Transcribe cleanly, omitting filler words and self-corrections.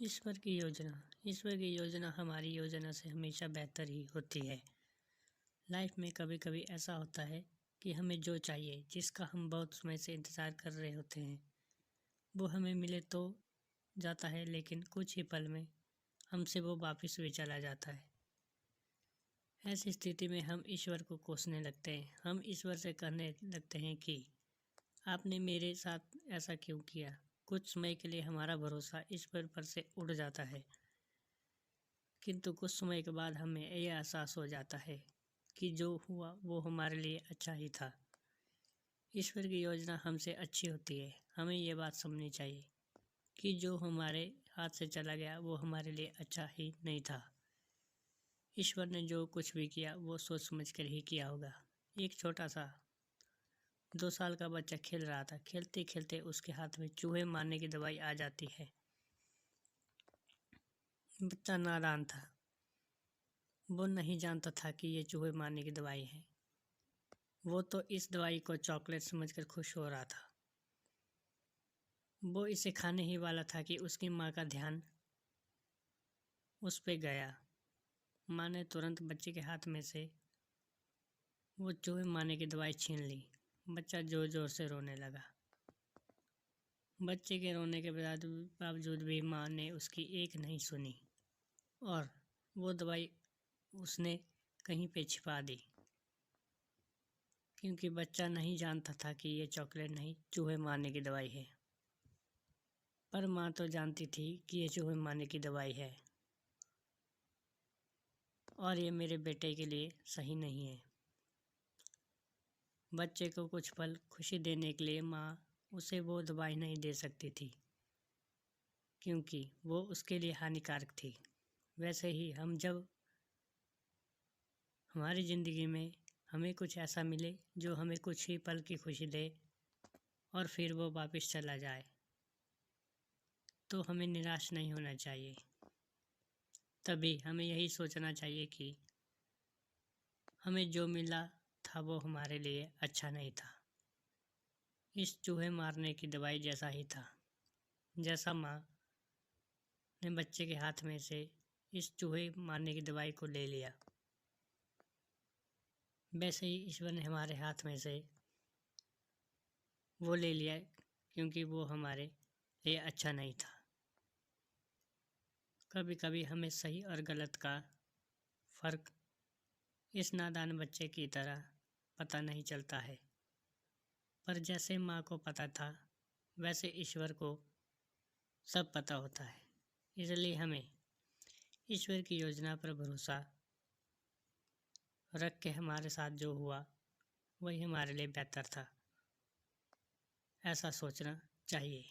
ईश्वर की योजना हमारी योजना से हमेशा बेहतर ही होती है। लाइफ में कभी कभी ऐसा होता है कि हमें जो चाहिए, जिसका हम बहुत समय से इंतज़ार कर रहे होते हैं, वो हमें मिले तो जाता है, लेकिन कुछ ही पल में हमसे वो वापस भी चला जाता है। ऐसी स्थिति में हम ईश्वर को कोसने लगते हैं। हम ईश्वर से कहने लगते हैं कि आपने मेरे साथ ऐसा क्यों किया। कुछ समय के लिए हमारा भरोसा ईश्वर पर से उड़ जाता है, किंतु कुछ समय के बाद हमें यह एहसास हो जाता है कि जो हुआ वो हमारे लिए अच्छा ही था। ईश्वर की योजना हमसे अच्छी होती है। हमें ये बात समझनी चाहिए कि जो हमारे हाथ से चला गया वो हमारे लिए अच्छा ही नहीं था। ईश्वर ने जो कुछ भी किया वो सोच समझ कर ही किया होगा। एक छोटा सा 2 साल का बच्चा खेल रहा था। खेलते खेलते उसके हाथ में चूहे मारने की दवाई आ जाती है। बच्चा नादान था, वो नहीं जानता था कि ये चूहे मारने की दवाई है। वो तो इस दवाई को चॉकलेट समझकर खुश हो रहा था। वो इसे खाने ही वाला था कि उसकी माँ का ध्यान उस पे गया। माँ ने तुरंत बच्चे के हाथ में से वो चूहे मारने की दवाई छीन ली। बच्चा जोर जोर से रोने लगा। बच्चे के रोने के बावजूद भी माँ ने उसकी एक नहीं सुनी और वो दवाई उसने कहीं पे छिपा दी, क्योंकि बच्चा नहीं जानता था कि ये चॉकलेट नहीं, चूहे मारने की दवाई है। पर माँ तो जानती थी कि ये चूहे मारने की दवाई है और ये मेरे बेटे के लिए सही नहीं है। बच्चे को कुछ पल खुशी देने के लिए माँ उसे वो दवाई नहीं दे सकती थी, क्योंकि वो उसके लिए हानिकारक थी। वैसे ही हम जब हमारी ज़िंदगी में हमें कुछ ऐसा मिले जो हमें कुछ ही पल की खुशी दे और फिर वो वापस चला जाए, तो हमें निराश नहीं होना चाहिए। तभी हमें यही सोचना चाहिए कि हमें जो मिला था वो हमारे लिए अच्छा नहीं था। इस चूहे मारने की दवाई जैसा ही था। जैसा माँ ने बच्चे के हाथ में से इस चूहे मारने की दवाई को ले लिया, वैसे ही ईश्वर ने हमारे हाथ में से वो ले लिया, क्योंकि वो हमारे लिए अच्छा नहीं था। कभी कभी हमें सही और गलत का फ़र्क इस नादान बच्चे की तरह पता नहीं चलता है, पर जैसे माँ को पता था वैसे ईश्वर को सब पता होता है। इसलिए हमें ईश्वर की योजना पर भरोसा रख के हमारे साथ जो हुआ वही हमारे लिए बेहतर था, ऐसा सोचना चाहिए।